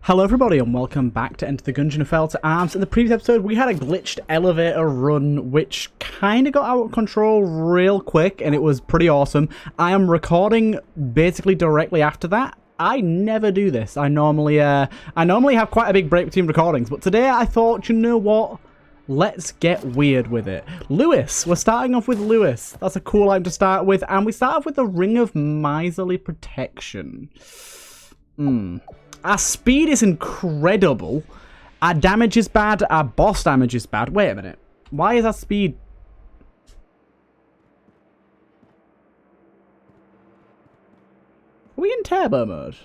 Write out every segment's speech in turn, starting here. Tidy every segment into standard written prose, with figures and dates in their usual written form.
Hello everybody and welcome back to Enter the Gungeon and Fell to Arms. In the previous episode we had a glitched elevator run which kind of got out of control real quick and it was pretty awesome. I am recording basically directly after that. I never do this. I normally have quite a big break between recordings, but today I thought, you know what? Let's get weird with it. Lewis. We're starting off with Lewis. That's a cool item to start with, and we start off with the Ring of Miserly Protection. Our speed is incredible. Our damage is bad. Our boss damage is bad. Wait a minute. Why is our speed... Are we in turbo mode?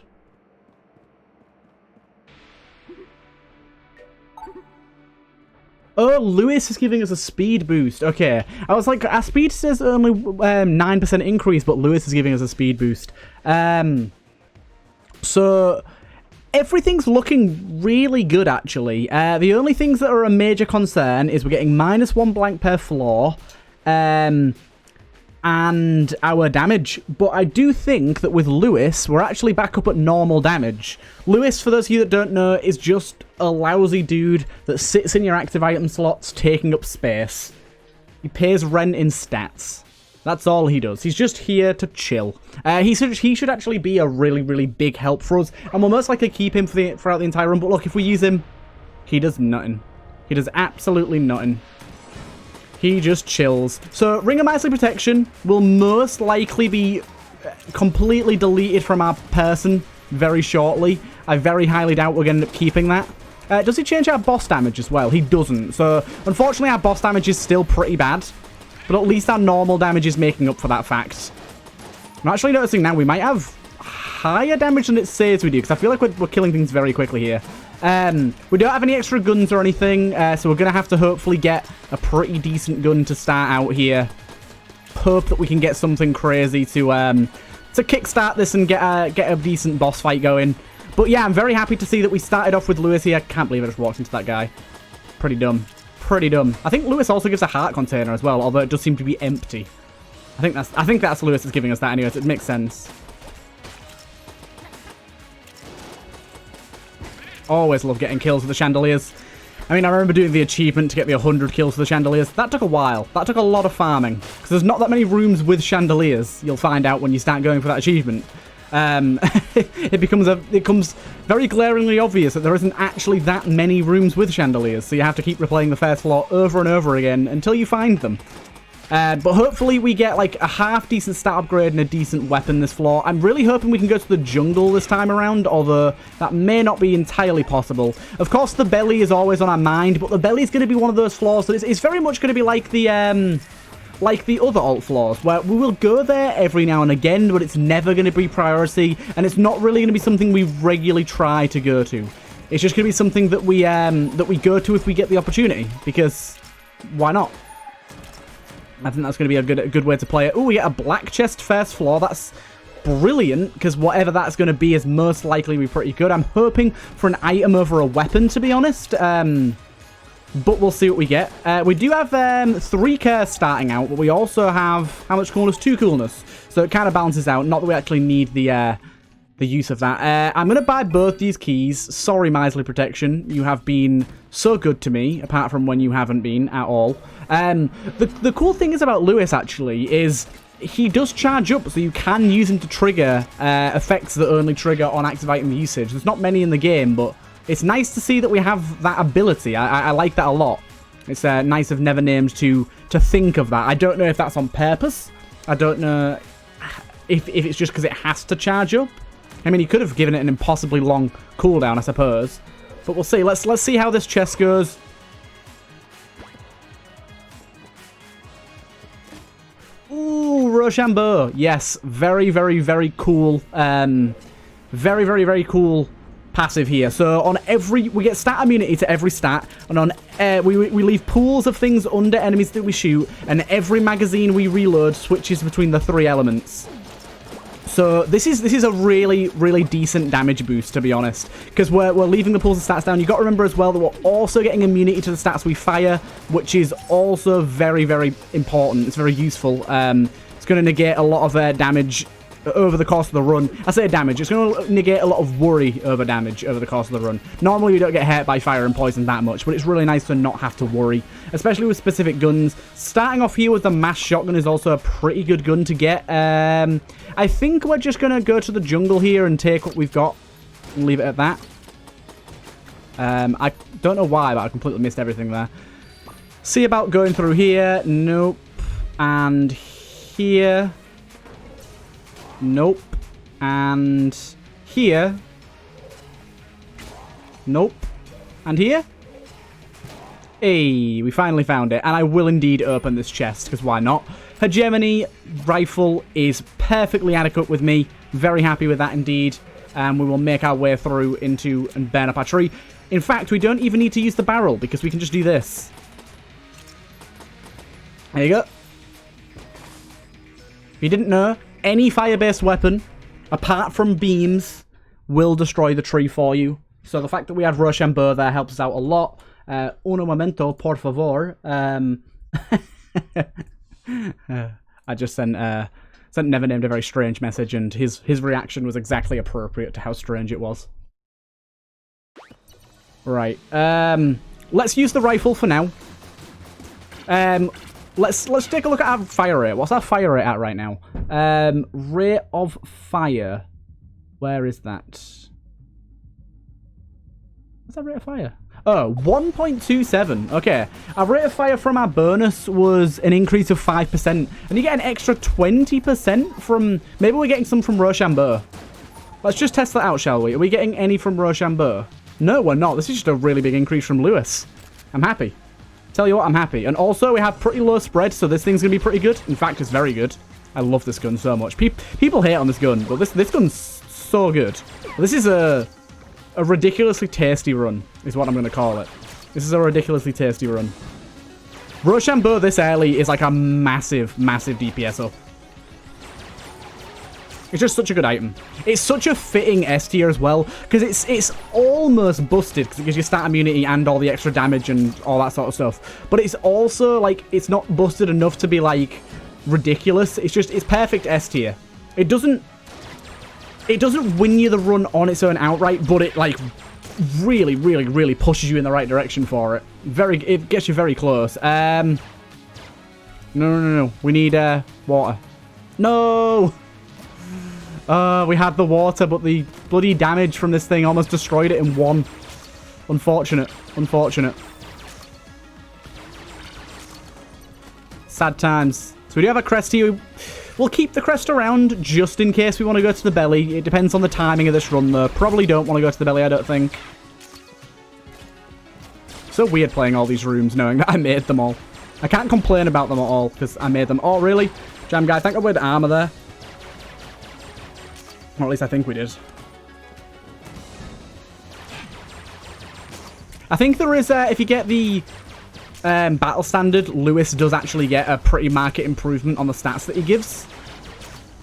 Oh, Lewis is giving us a speed boost. Okay. I was like, our speed says only 9% increase, but Lewis is giving us a speed boost. So... everything's looking really good, actually. The only things that are a major concern is we're getting -1 blank per floor, and our damage. But I do think that with Lewis, we're actually back up at normal damage. Lewis, for those of you that don't know, is just a lousy dude that sits in your active item slots, taking up space. He pays rent in stats. That's all he does. He's just here to chill. He should actually be a really, really big help for us. And we'll most likely keep him throughout the entire run. But look, if we use him, he does nothing. He does absolutely nothing. He just chills. So, Ring of Miserly Protection will most likely be completely deleted from our person very shortly. I very highly doubt we're going to end up keeping that. Does he change our boss damage as well? He doesn't. So, unfortunately, our boss damage is still pretty bad. But at least our normal damage is making up for that fact. I'm actually noticing now we might have higher damage than it says we do, because I feel like we're killing things very quickly here. We don't have any extra guns or anything, so we're going to have to hopefully get a pretty decent gun to start out here. Hope that we can get something crazy to kickstart this and get a decent boss fight going. But yeah, I'm very happy to see that we started off with Lewis here. I can't believe I just walked into that guy. Pretty dumb. Pretty dumb. I think Lewis also gives a heart container as well, although it does seem to be empty. I think that's Lewis is giving us that anyways. It makes sense. Always love getting kills with the chandeliers. I mean, I remember doing the achievement to get the 100 kills with the chandeliers. That took a while. That took a lot of farming, because there's not that many rooms with chandeliers. You'll find out when you start going for that achievement. It becomes very glaringly obvious that there isn't actually that many rooms with chandeliers, so you have to keep replaying the first floor over and over again until you find them. But hopefully we get like a half-decent stat upgrade and a decent weapon this floor. I'm really hoping we can go to the jungle this time around, although that may not be entirely possible. Of course, the belly is always on our mind, but the belly is going to be one of those floors that it's very much going to be like the other alt floors, where we will go there every now and again, but it's never going to be priority, and it's not really going to be something we regularly try to go to. It's just going to be something that we go to if we get the opportunity, because why not? I think that's going to be a good way to play it. Oh, we get a black chest first floor. That's brilliant, because whatever that's going to be is most likely to be pretty good. I'm hoping for an item over a weapon, to be honest. But we'll see what we get. We do have 3 care starting out, but we also have, how much coolness? 2 coolness. So it kind of balances out. Not that we actually need the use of that. I'm going to buy both these keys. Sorry, Miserly Protection. You have been so good to me, apart from when you haven't been at all. The cool thing is about Lewis, actually, is he does charge up, so you can use him to trigger effects that only trigger on active item usage. There's not many in the game, but... it's nice to see that we have that ability. I like that a lot. It's nice of Nevernamed to think of that. I don't know if that's on purpose. I don't know if it's just because it has to charge up. I mean, he could have given it an impossibly long cooldown, I suppose. But we'll see. Let's see how this chest goes. Ooh, Rochambeau. Yes, very, very, very cool. Very, very, very cool passive here. So on we get stat immunity to every stat, and on we leave pools of things under enemies that we shoot, and every magazine we reload switches between the 3 elements. So this is a really, really decent damage boost, to be honest, because we're leaving the pools of stats down. You got to remember as well that we're also getting immunity to the stats we fire, which is also very, very important. It's very useful. It's going to negate a lot of damage over the course of the run. I say damage. It's going to negate a lot of worry over damage over the course of the run. Normally, we don't get hurt by fire and poison that much, but it's really nice to not have to worry, especially with specific guns. Starting off here with the mass shotgun is also a pretty good gun to get. I think we're just going to go to the jungle here and take what we've got and leave it at that. I don't know why, but I completely missed everything there. See about going through here. Nope. And here. Nope. And here. Nope. And here. Hey, we finally found it. And I will indeed open this chest, because why not? Hegemony rifle is perfectly adequate with me. Very happy with that indeed. And we will make our way through into and burn up our tree. In fact, we don't even need to use the barrel, because we can just do this. There you go. If you didn't know, any fire-based weapon, apart from beams, will destroy the tree for you. So the fact that we have Rochambeau there helps us out a lot. Uno momento, por favor. I just sent Never Named a very strange message, and his reaction was exactly appropriate to how strange it was. Right. Let's use the rifle for now. Let's take a look at our fire rate. What's our fire rate at right now? Rate of fire. Where is that? What's our rate of fire? Oh, 1.27. Okay. Our rate of fire from our bonus was an increase of 5%. And you get an extra 20% from... Maybe we're getting some from Rochambeau. Let's just test that out, shall we? Are we getting any from Rochambeau? No, we're not. This is just a really big increase from Lewis. I'm happy. Tell you what, I'm happy. And also, we have pretty low spread, so this thing's going to be pretty good. In fact, it's very good. I love this gun so much. People hate on this gun, but this gun's so good. This is a ridiculously tasty run, is what I'm going to call it. This is a ridiculously tasty run. Rochambeau this early is like a massive, massive DPS up. It's just such a good item. It's such a fitting S tier as well, because it's almost busted, because it gives you stat immunity and all the extra damage and all that sort of stuff. But it's also, like, it's not busted enough to be, like, ridiculous. It's perfect S tier. It doesn't win you the run on its own outright, but it, like, really, really, really pushes you in the right direction for it. It gets you very close. No. We need, water. No! We had the water, but the bloody damage from this thing almost destroyed it in one. Unfortunate. Sad times. So we do have a crest here. We'll keep the crest around just in case we want to go to the belly. It depends on the timing of this run, though. Probably don't want to go to the belly, I don't think. So weird playing all these rooms, knowing that I made them all. I can't complain about them at all, because I made them. Oh, really? Jam guy, I think I weared armor there. Or at least I think we did. I think there is, if you get the battle standard, Lewis does actually get a pretty market improvement on the stats that he gives.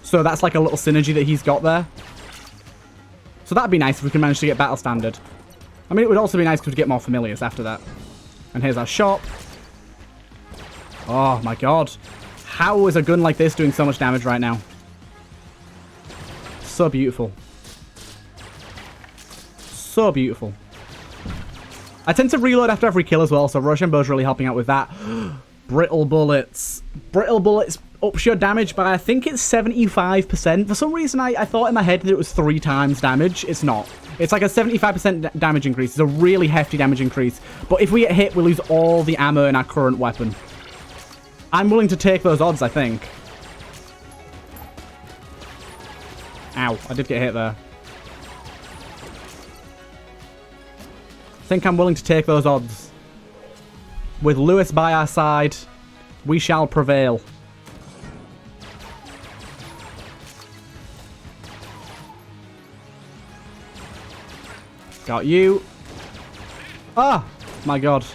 So that's like a little synergy that he's got there. So that'd be nice if we can manage to get battle standard. I mean, it would also be nice if we could get more familiars after that. And here's our shop. Oh my god. How is a gun like this doing so much damage right now? So beautiful. So beautiful. I tend to reload after every kill as well, so Rochambeau's really helping out with that. Brittle bullets. Brittle bullets ups your damage by, I think it's 75%. For some reason, I thought in my head that it was 3 times damage. It's not. It's like a 75% damage increase. It's a really hefty damage increase. But if we get hit, we lose all the ammo in our current weapon. I'm willing to take those odds, I think. Ow, I did get hit there. I think I'm willing to take those odds. With Lewis by our side, we shall prevail. Got you. Ah, my god.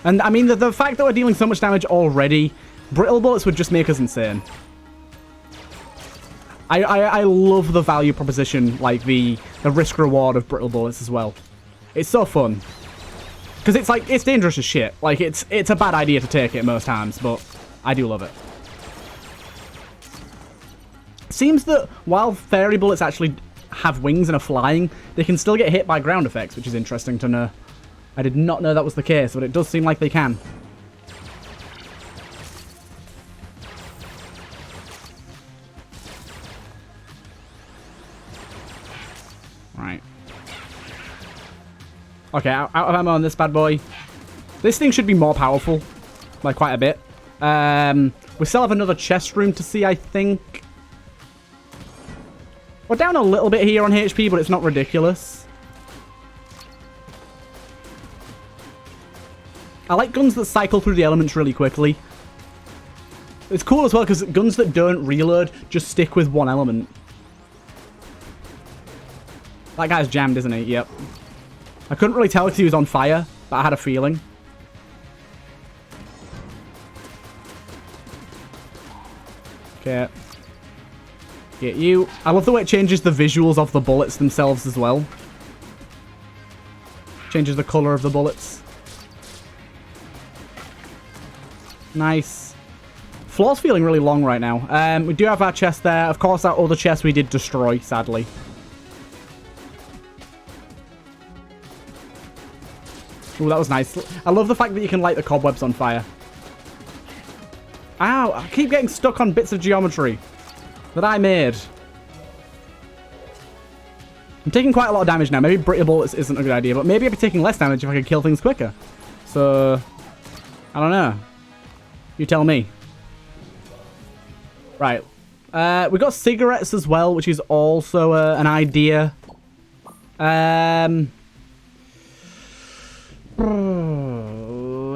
And I mean, the fact that we're dealing so much damage already, brittle bullets would just make us insane. I love the value proposition, like the risk-reward of brittle bullets as well. It's so fun. Because it's like, it's dangerous as shit. Like, it's a bad idea to take it most times, but I do love it. seems that while fairy bullets actually have wings and are flying, they can still get hit by ground effects, which is interesting to know. I did not know that was the case, but it does seem like they can. Right. Okay, out of ammo on this bad boy. This thing should be more powerful. Like, quite a bit. We still have another chest room to see, I think. We're down a little bit here on HP, but it's not ridiculous. I like guns that cycle through the elements really quickly. It's cool as well, because guns that don't reload just stick with one element. That guy's jammed, isn't he? Yep. I couldn't really tell because he was on fire, but I had a feeling. Okay. Get you. I love the way it changes the visuals of the bullets themselves as well. Changes the color of the bullets. Nice. Floor's feeling really long right now. We do have our chest there. Of course, that other chest we did destroy, sadly. Ooh, that was nice. I love the fact that you can light the cobwebs on fire. Ow, I keep getting stuck on bits of geometry that I made. I'm taking quite a lot of damage now. Maybe brittle bullets isn't a good idea, but maybe I'd be taking less damage if I could kill things quicker. So, I don't know. You tell me. Right. We got cigarettes as well, which is also an idea.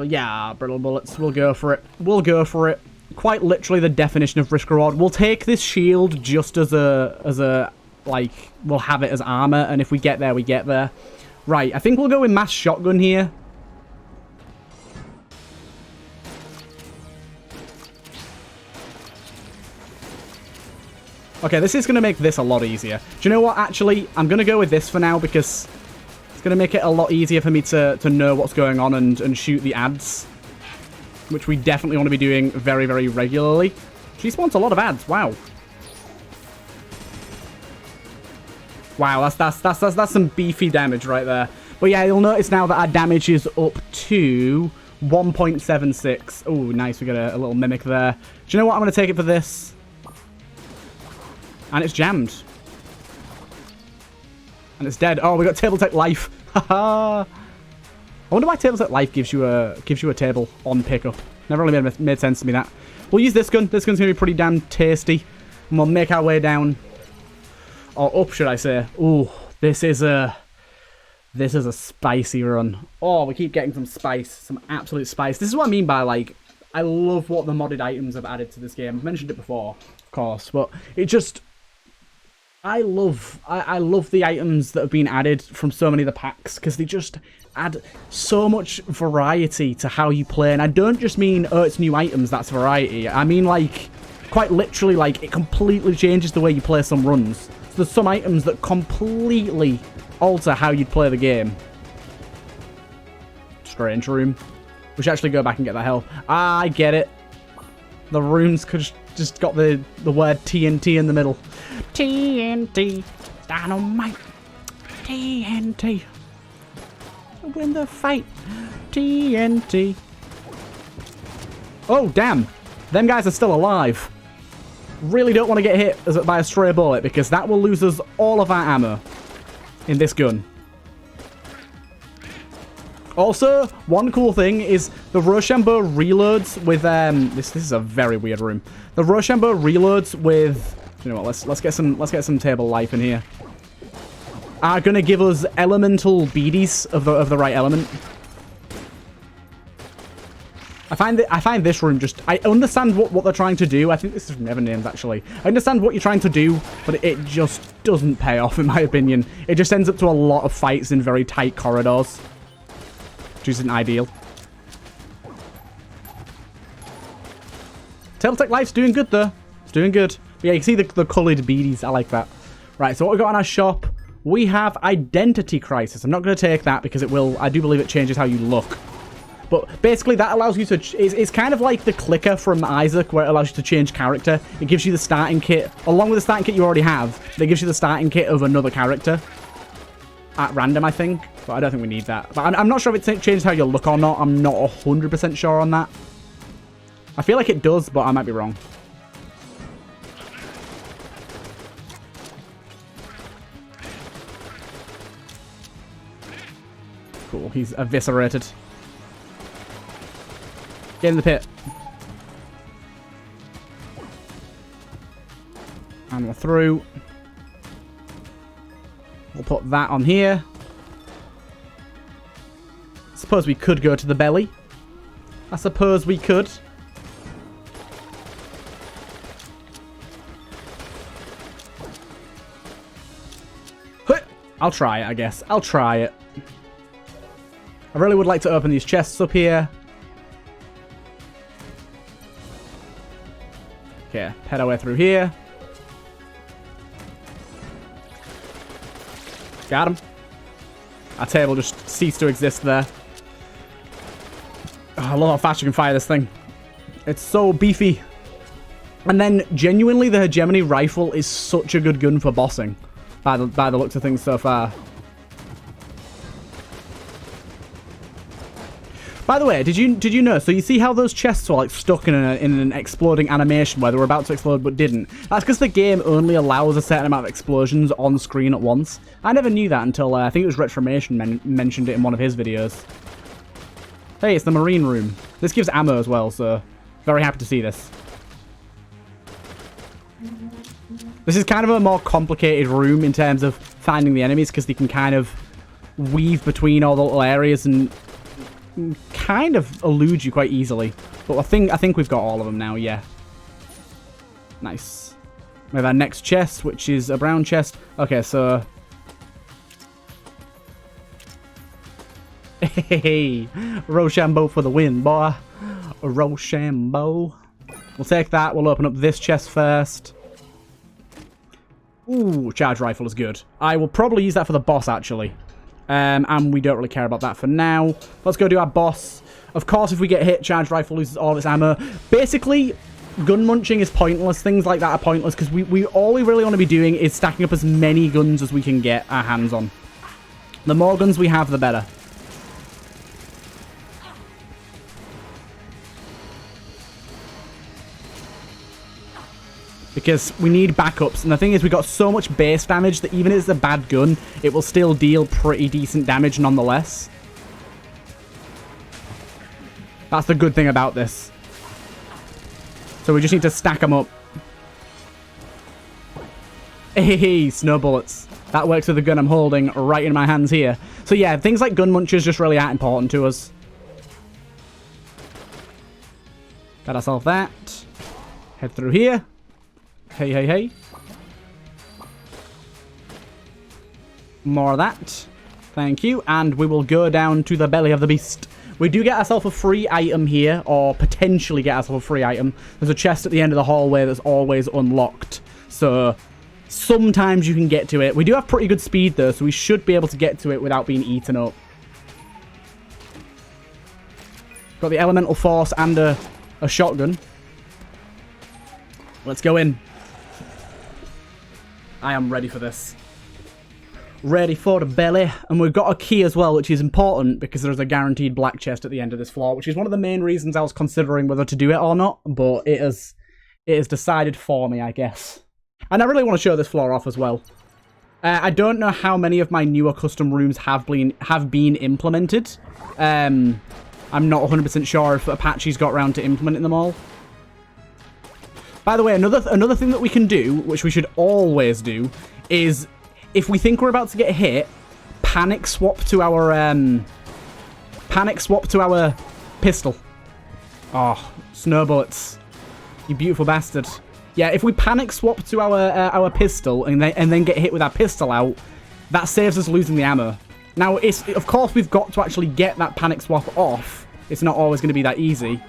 Yeah, brittle bullets. We'll go for it. We'll go for it. Quite literally the definition of risk reward. We'll take this shield just as a like, we'll have it as armor, and if we get there, we get there. Right, I think we'll go with mass shotgun here. Okay, this is going to make this a lot easier. Do you know what? Actually, I'm going to go with this for now because it's going to make it a lot easier for me to know what's going on and shoot the ads, which we definitely want to be doing very, very regularly. She spawns a lot of ads. Wow. Wow, that's some beefy damage right there. But yeah, you'll notice now that our damage is up to 1.76. Oh, nice. We got a little mimic there. Do you know what? I'm going to take it for this. And it's jammed. And it's dead. Oh, we got table tech life. Haha. I wonder why table tech life gives you a table on pickup. Never really made sense to me that. We'll use this gun. This gun's gonna be pretty damn tasty. And we'll make our way down. Or up, should I say. Ooh, this is a spicy run. Oh, we keep getting some spice. Some absolute spice. This is what I mean by, like, I love what the modded items have added to this game. I've mentioned it before, of course, but it just... I love the items that have been added from so many of the packs because they just add so much variety to how you play. And I don't just mean, oh, it's new items, that's variety. I mean, like, quite literally, like, it completely changes the way you play some runs. So there's some items that completely alter how you'd play the game. Strange room. We should actually go back and get that health. Ah, I get it. The rooms could just got the word TNT in the middle. TNT. Dynamite. TNT. Win the fight. TNT. Oh, damn. Them guys are still alive. Really don't want to get hit by a stray bullet because that will lose us all of our ammo in this gun. Also, one cool thing is the Rochambeau reloads with this is a very weird room. The Rochambeau reloads with, you know what, let's get some table life in here. Are gonna give us elemental beadies of the right element. I find this room just, I understand what they're trying to do. I think this is from Never Names actually. I understand what you're trying to do, but it just doesn't pay off in my opinion. It just ends up to a lot of fights in very tight corridors. Which isn't ideal. Tailtech Life's doing good though. It's doing good. But yeah, you can see the coloured beadies. I like that. Right, so what we got in our shop, we have Identity Crisis. I'm not going to take that because it will, I do believe it changes how you look. But basically, that allows you to... It's kind of like the clicker from Isaac, where it allows you to change character. It gives you the starting kit, along with the starting kit you already have. It gives you the starting kit of another character. At random, I think. But I don't think we need that. But I'm not sure if it changes how you look or not. I'm not 100% sure on that. I feel like it does, but I might be wrong. Cool, he's eviscerated. Get in the pit. And we're through. We'll put that on here. Suppose we could go to the belly. I suppose we could. I'll try it, I guess. I'll try it. I really would like to open these chests up here. Okay, head our way through here. Got him. Our table just ceased to exist there. Oh, I love how fast you can fire this thing. It's so beefy. And then, genuinely, the Hegemony rifle is such a good gun for bossing. By the looks of things so far. By the way, did you know? So you see how those chests were like stuck in an exploding animation where they were about to explode but didn't? That's because the game only allows a certain amount of explosions on screen at once. I never knew that until I think it was Retromation mentioned it in one of his videos. Hey, it's the marine room. This gives ammo as well, so very happy to see this. This is kind of a more complicated room in terms of finding the enemies because they can kind of weave between all the little areas and kind of elude you quite easily. But I think we've got all of them now, yeah. Nice. We have our next chest, which is a brown chest. Okay, so... Hey, Rochambeau for the win, boy. Rochambeau. We'll take that. We'll open up this chest first. Ooh, charge rifle is good. I will probably use that for the boss, actually. And we don't really care about that for now. Let's go do our boss. Of course, if we get hit, charge rifle loses all of its ammo. Basically, gun munching is pointless. Things like that are pointless because all we really want to be doing is stacking up as many guns as we can get our hands on. The more guns we have, the better. Because we need backups. And the thing is, we got so much base damage that even if it's a bad gun, it will still deal pretty decent damage nonetheless. That's the good thing about this. So we just need to stack them up. Hey, snow bullets. That works with the gun I'm holding right in my hands here. So yeah, things like gun munchers just really aren't important to us. Got ourselves that. Head through here. Hey, hey, hey. More of that. Thank you. And we will go down to the belly of the beast. We do get ourselves a free item here, or potentially get ourselves a free item. There's a chest at the end of the hallway that's always unlocked. So sometimes you can get to it. We do have pretty good speed, though, so we should be able to get to it without being eaten up. Got the elemental force and a shotgun. Let's go in. I am ready for this. Ready for the belly. And we've got a key as well, which is important because there's a guaranteed black chest at the end of this floor, which is one of the main reasons I was considering whether to do it or not. But it is decided for me, I guess. And I really want to show this floor off as well. I don't know how many of my newer custom rooms have been implemented. I'm not 100% sure if Apache's got around to implementing them all. By the way, another thing that we can do, which we should always do, is if we think we're about to get hit, panic swap to our pistol. Oh, snow bullets, you beautiful bastard! Yeah, if we panic swap to our pistol and then get hit with our pistol out, that saves us losing the ammo. Now, of course we've got to actually get that panic swap off. It's not always going to be that easy.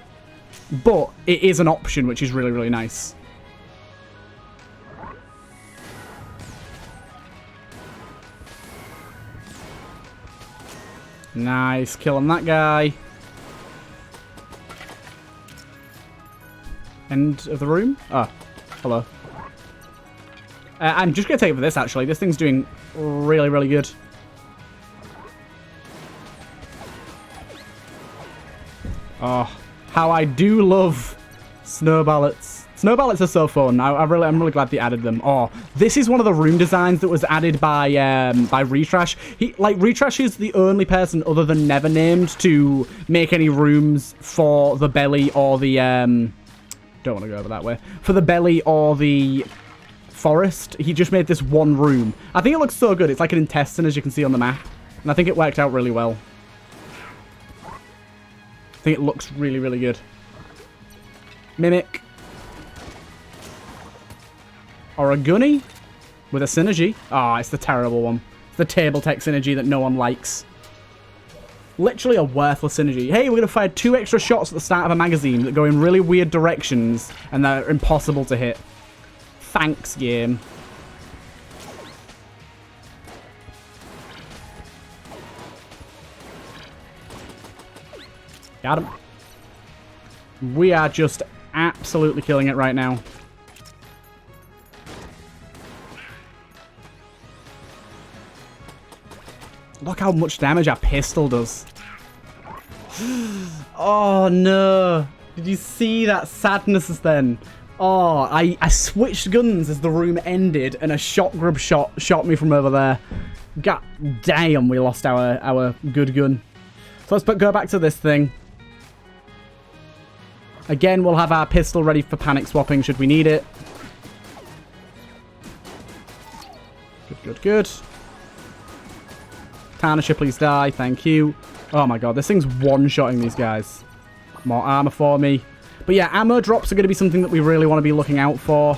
But it is an option, which is really, really nice. Nice. Killing that guy. End of the room. Oh, hello. I'm just going to take it for this, actually. This thing's doing really, really good. Oh, how I do love snow ballets. Snow ballets are so fun. I'm really glad they added them. Oh, this is one of the room designs that was added by Retrash. Retrash is the only person other than Nevernamed to make any rooms for the belly or the don't want to go over that way. For the belly or the forest. He just made this one room. I think it looks so good. It's like an intestine, as you can see on the map. And I think it worked out really well. I think it looks really, really good. Mimic. Or a gunny with a synergy. Ah, it's the terrible one. It's the table tech synergy that no one likes. Literally a worthless synergy. Hey, we're going to fire 2 extra shots at the start of a magazine that go in really weird directions and they're impossible to hit. Thanks, game. Got him. We are just absolutely killing it right now. Look how much damage our pistol does. Oh, no. Did you see that sadness then? Oh, I switched guns as the room ended, and a shot grub shot me from over there. God damn, we lost our good gun. So let's go back to this thing. Again, we'll have our pistol ready for panic swapping should we need it. Good, good, good. Tarnisher, please die. Thank you. Oh my god, this thing's one-shotting these guys. More armor for me. But yeah, ammo drops are going to be something that we really want to be looking out for.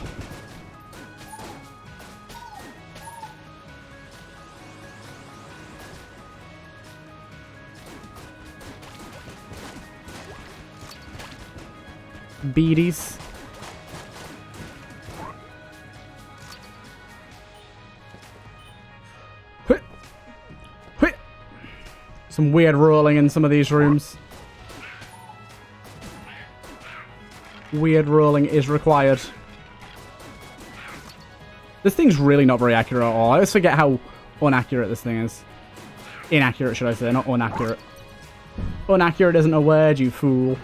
Beaties. Some weird rolling in some of these rooms. Weird rolling is required. This thing's really not very accurate at all. I always forget how inaccurate this thing is. Inaccurate, should I say, not inaccurate. Inaccurate isn't a word, you fool.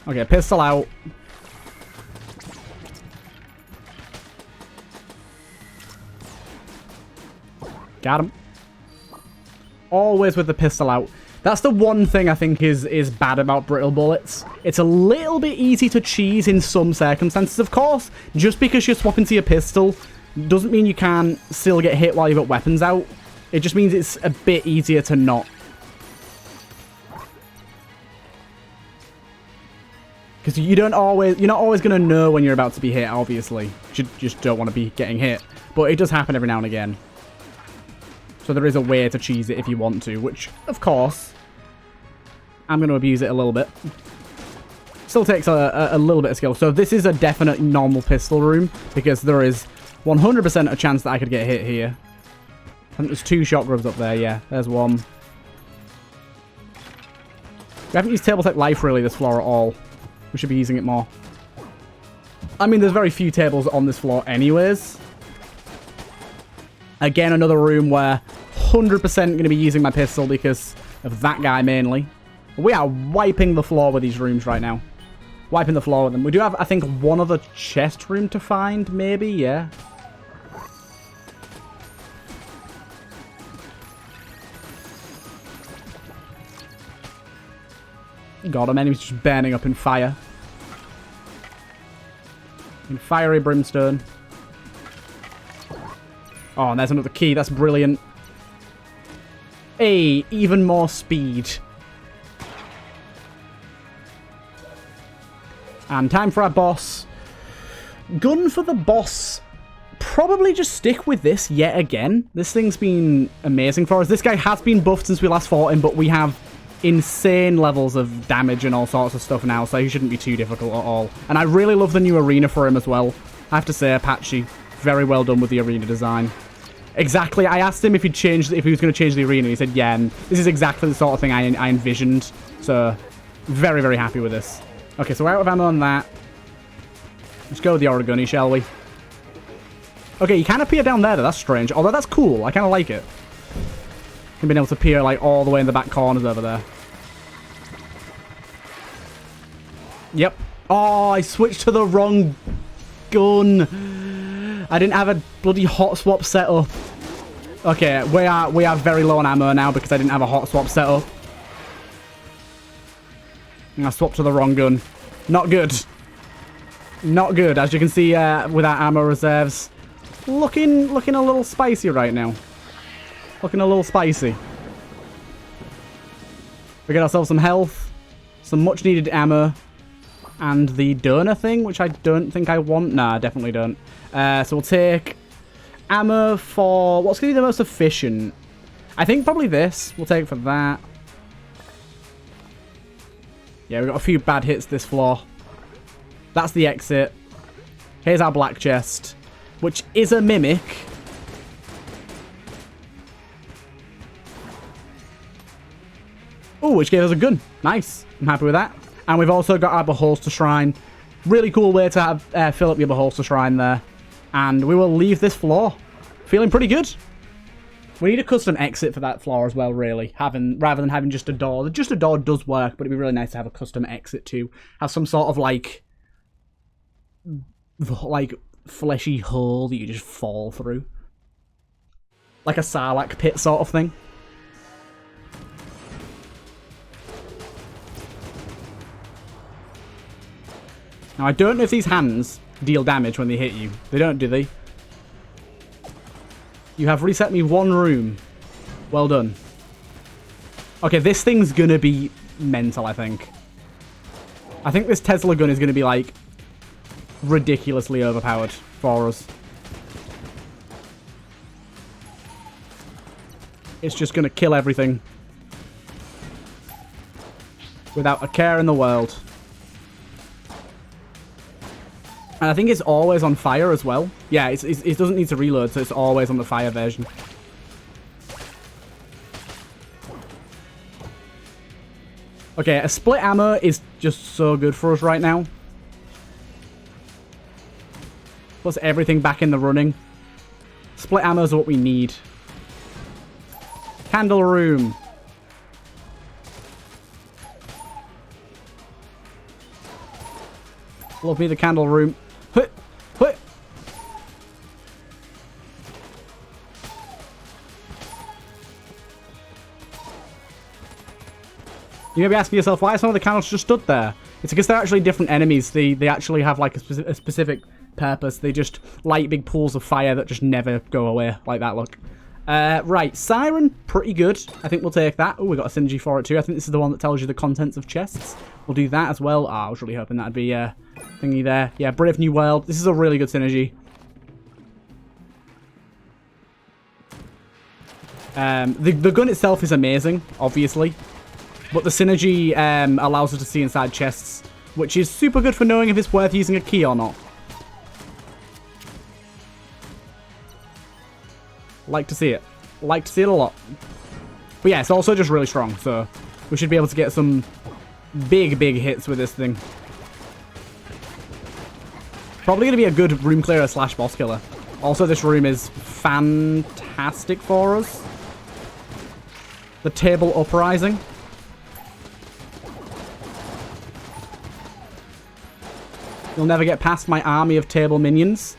Okay, pistol out. Got him. Always with the pistol out. That's the one thing I think is bad about brittle bullets. It's a little bit easy to cheese in some circumstances, of course. Just because you're swapping to your pistol doesn't mean you can't still get hit while you've got weapons out. It just means it's a bit easier to not. Because you're not always going to know when you're about to be hit, obviously. You just don't want to be getting hit. But it does happen every now and again. So there is a way to cheese it if you want to, which, of course, I'm going to abuse it a little bit. Still takes a little bit of skill. So this is a definite normal pistol room, because there is 100% a chance that I could get hit here. I think there's 2 shot grubs up there, yeah. There's one. We haven't used Tabletech Life, really, this floor at all. We should be using it more. I mean, there's very few tables on this floor anyways. Again, another room where 100% going to be using my pistol because of that guy mainly. We are wiping the floor with these rooms right now. Wiping the floor with them. We do have, I think, one other chest room to find, maybe, yeah. God, our enemy's just burning up in fire. In fiery brimstone. Oh, and there's another key. That's brilliant. Hey, even more speed. And time for our boss. Gun for the boss. Probably just stick with this yet again. This thing's been amazing for us. This guy has been buffed since we last fought him, but we have insane levels of damage and all sorts of stuff now, so he shouldn't be too difficult at all. And I really love the new arena for him as well. I have to say, Apache, very well done with the arena design. Exactly. I asked him if he was going to change the arena. He said, yeah, and this is exactly the sort of thing I envisioned. So, very, very happy with this. Okay, so we're out of ammo on that. Let's go with the origami, shall we? Okay, you can appear down there, though. That's strange. Although that's cool. I kind of like it. And being able to appear, like, all the way in the back corners over there. Yep. Oh, I switched to the wrong gun. I didn't have a bloody hot swap set up. Okay, we are very low on ammo now because I didn't have a hot swap set up. And I swapped to the wrong gun. Not good. Not good. As you can see, with our ammo reserves, looking a little spicy right now. Looking a little spicy. We get ourselves some health, some much needed ammo, and the donor thing, which I don't think I want. Nah, I definitely don't. So we'll take ammo for what's going to be the most efficient. I think probably this. We'll take it for that. Yeah, we've got a few bad hits this floor. That's the exit. Here's our black chest, which is a mimic. Oh, which gave us a gun. Nice. I'm happy with that. And we've also got our Beholster Shrine. Really cool way to have fill up your Beholster Shrine there. And we will leave this floor. Feeling pretty good. We need a custom exit for that floor as well, really. Rather than having just a door. Just a door does work, but it'd be really nice to have a custom exit too. Have some sort of like fleshy hole that you just fall through. Like a Sarlacc pit sort of thing. Now, I don't know if these hands deal damage when they hit you. They don't, do they? You have reset me one room. Well done. Okay, this thing's gonna be mental, I think. I think this Tesla gun is gonna be, like, ridiculously overpowered for us. It's just gonna kill everything. Without a care in the world. And I think it's always on fire as well. Yeah, it doesn't need to reload, so it's always on the fire version. Okay, a split ammo is just so good for us right now. Plus everything back in the running. Split ammo is what we need. Candle room. Love me the candle room. You may be asking yourself, why some of the candles just stood there? It's because they're actually different enemies. They actually have like a specific purpose. They just light big pools of fire that just never go away like that, look. Right, Siren, pretty good. I think we'll take that. Oh, we got a synergy for it too. I think this is the one that tells you the contents of chests. We'll do that as well. I was really hoping that'd be a thingy there. Yeah, Brave New World. This is a really good synergy. The gun itself is amazing, obviously. But the synergy allows us to see inside chests, which is super good for knowing if it's worth using a key or not. Like to see it. Like to see it a lot. But yeah, it's also just really strong, so we should be able to get some big hits with this thing. Probably going to be a good room clearer / boss killer. Also, this room is fantastic for us. The table uprising. You'll never get past my army of table minions.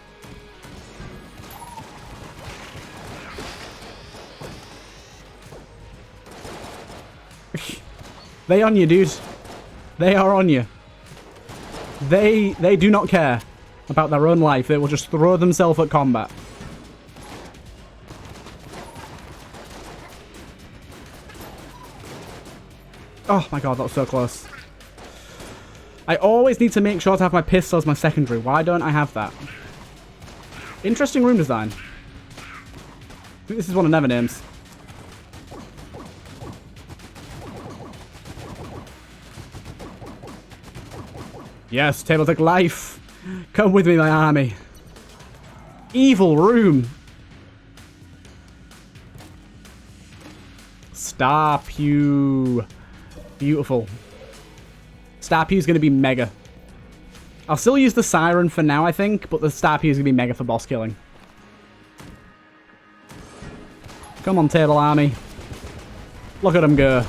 They on you, dude. They are on you. They do not care about their own life. They will just throw themselves at combat. Oh my god, that was so close. I always need to make sure to have my pistol as my secondary. Why don't I have that? Interesting room design. I think this is one of Never Names. Yes, Tabletech life. Come with me, my army. Evil room. Star Pew. Beautiful. Star Pew is going to be mega. I'll still use the Siren for now, I think, but the Star Pew is going to be mega for boss killing. Come on, Table Army. Look at them go.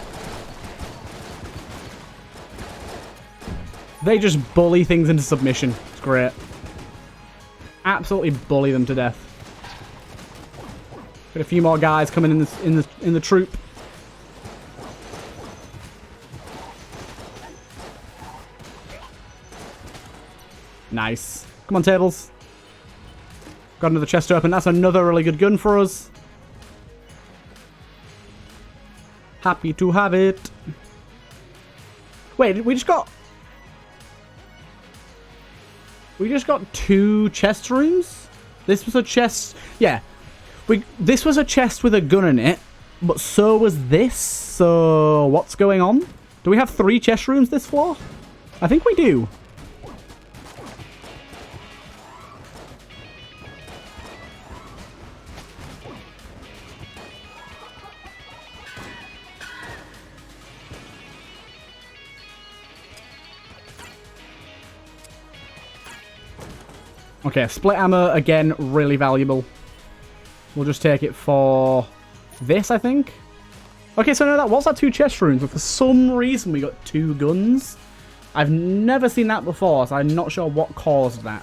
They just bully things into submission. It's great. Absolutely bully them to death. Got a few more guys coming in the troop. Nice. Come on, Tables. Got another chest open. That's another really good gun for us. Happy to have it. Wait, we just got 2 chest rooms? This was a chest... Yeah. This was a chest with a gun in it, but so was this. So, what's going on? Do we have 3 chest rooms this floor? I think we do. Okay, split ammo, again, really valuable. We'll just take it for this, I think. Okay, so no, that was our 2 chest rooms, but for some reason we got 2 guns. I've never seen that before, so I'm not sure what caused that.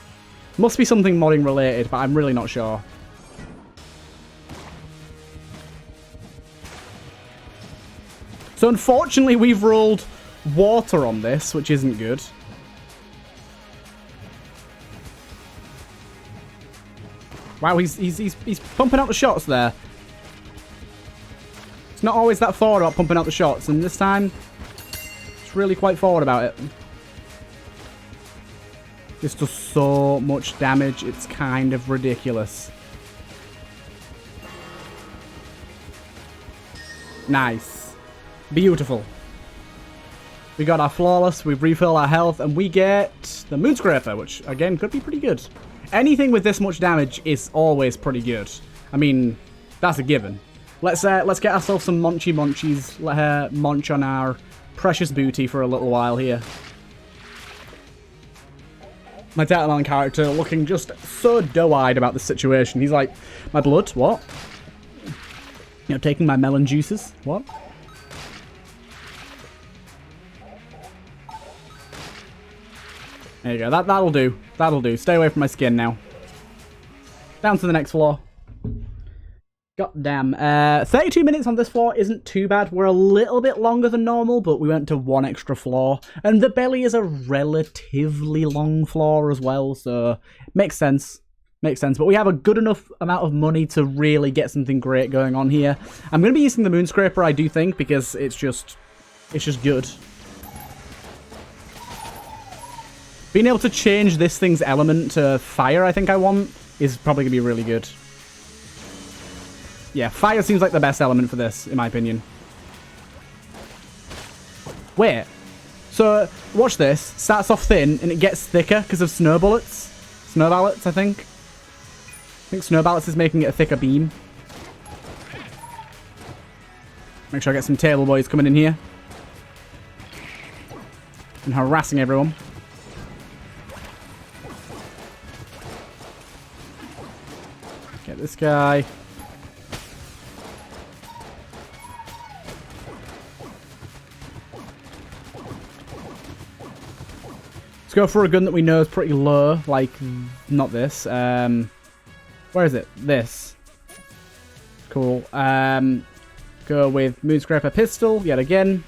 Must be something modding related, but I'm really not sure. So unfortunately, we've rolled water on this, which isn't good. Wow, he's pumping out the shots there. It's not always that forward about pumping out the shots, and this time, it's really quite forward about it. This does so much damage, it's kind of ridiculous. Nice. Beautiful. We got our Flawless, we refill our health, and we get the Moonscraper, which, again, could be pretty good. Anything with this much damage is always pretty good. I mean, that's a given. Let's get ourselves some munchies. Let her munch on our precious booty for a little while here. My TheTurtleMelon character looking just so doe-eyed about the situation. He's like, my blood? What? You know, taking my melon juices? What? There you go. That'll do. That'll do. Stay away from my skin now. Down to the next floor. God damn. 32 minutes on this floor isn't too bad. We're a little bit longer than normal, but we went to 1 extra floor. And the belly is a relatively long floor as well, so makes sense. Makes sense. But we have a good enough amount of money to really get something great going on here. I'm going to be using the Moonscraper, I do think, because it's just good. Being able to change this thing's element to fire, I think I want, is probably going to be really good. Yeah, fire seems like the best element for this, in my opinion. Wait. So, watch this. Starts off thin, and it gets thicker because of snow bullets. Snow ballets, I think. I think snow ballets is making it a thicker beam. Make sure I get some table boys coming in here. And harassing everyone. Get this guy. Let's go for a gun that we know is pretty low, like, not this. Where is it? This. Cool. Go with Moonscraper pistol, yet again.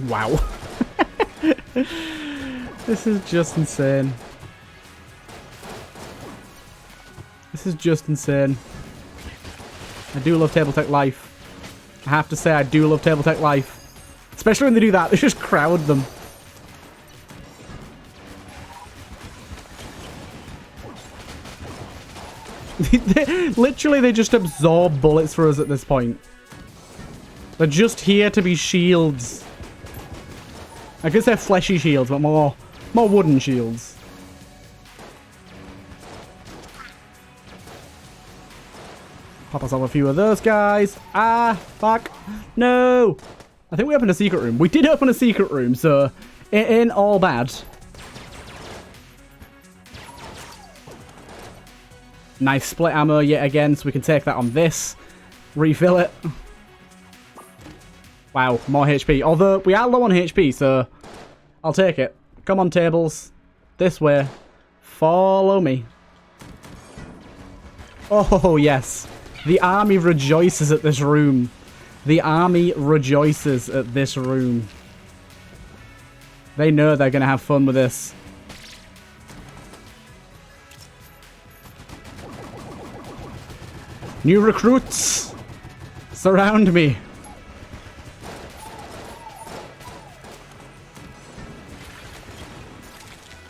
Wow. This is just insane. This is just insane. I do love Table Tech Life. I have to say, I do love Table Tech Life. Especially when they do that, they just crowd them. Literally, they just absorb bullets for us at this point. They're just here to be shields. I guess they're fleshy shields, but more wooden shields. Pop ourselves a few of those guys. Ah, fuck. No. I think we opened a secret room. We did open a secret room, so it ain't all bad. Nice split ammo yet again, so we can take that on this. Refill it. Wow, more HP. Although, we are low on HP, so I'll take it. Come on, tables. This way. Follow me. Oh, yes. The army rejoices at this room. The army rejoices at this room. They know they're going to have fun with this. New recruits! Surround me.